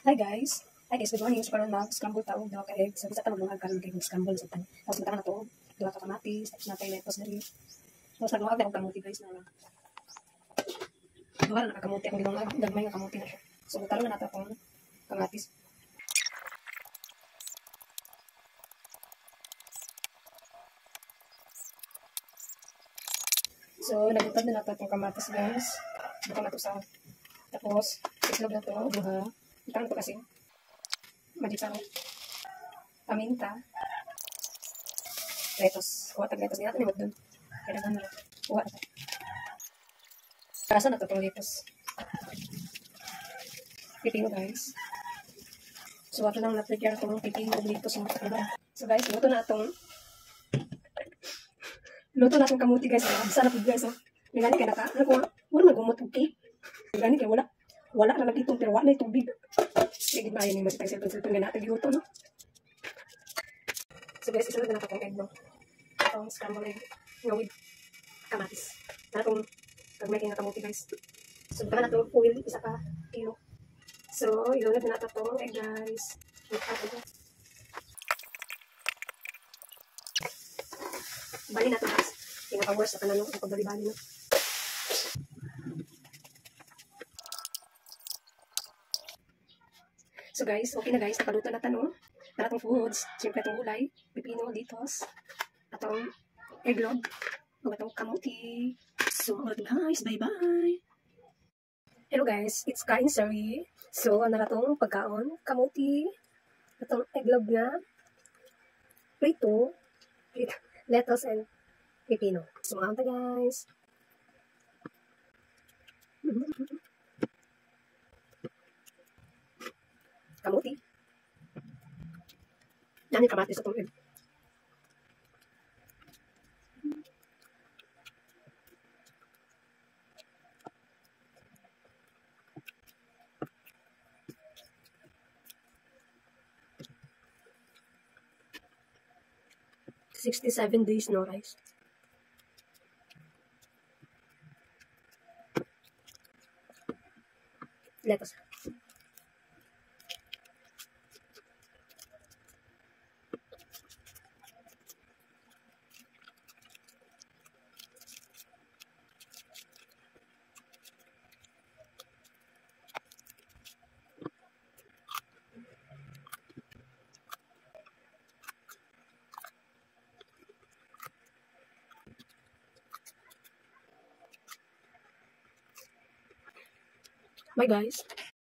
Hi guys, good morning. So karon mag-scramble taog daw ka egg. So bisa ta maglungag karon kay mag-scramble sa tan. Tapos mata na to, duha ka kamatis, tapos natay lettuce dali. Tapos naglungag na og kamuti guys na lang. Duha na kamuti ang gilungag, gagmay nga kamuti na siya. So butalo na nato tong kamatis. So nagutad na nato tong kamatis guys. Buka na to sa tapos islog na to, duha. Ikan to kasi magic paminta, lettuce. Kuha tag lettuce. Hindi natin nimod dun. Kaya naman nila. Kuha na ito. Rasa na ito itong lettuce. Pipino guys. So ato lang na-prepare itong pipino lettuce. So guys, luto na itong kamuti guys. Sarap guys. Nagani kaya naka. Ano ko? Wala magumot. Okay. Nagani kaya wala na nag-itong pero wala na itong big. Sige ba yun yung masitang silpon-silpon nga natin giluto, no? So guys, isunod na natin itong egg, no? Itong scrambled egg nga with kamatis. Na itong pag-making na kamuti, guys. So, baka na itong oil, isa ka kilo. So, ilunod na natin itong egg, guys. Bali na ito, guys. Pinaka-worst na kananong ang pagbali-bali, no? So guys, okay na guys, nakaluto na tanong. Naratong foods, siyempre itong gulay, pipino, litos, atong eggnog, mga itong kamuti. So guys, bye-bye! Hello guys, it's Kain Sari. So, naratong pagkaon, kamuti, atong eggnog na, prito, lettuce and pipino. So mga guys! Kamuti. Yan yung kamatis sa tubig. "67 days no rice." Lettuce. Bye guys.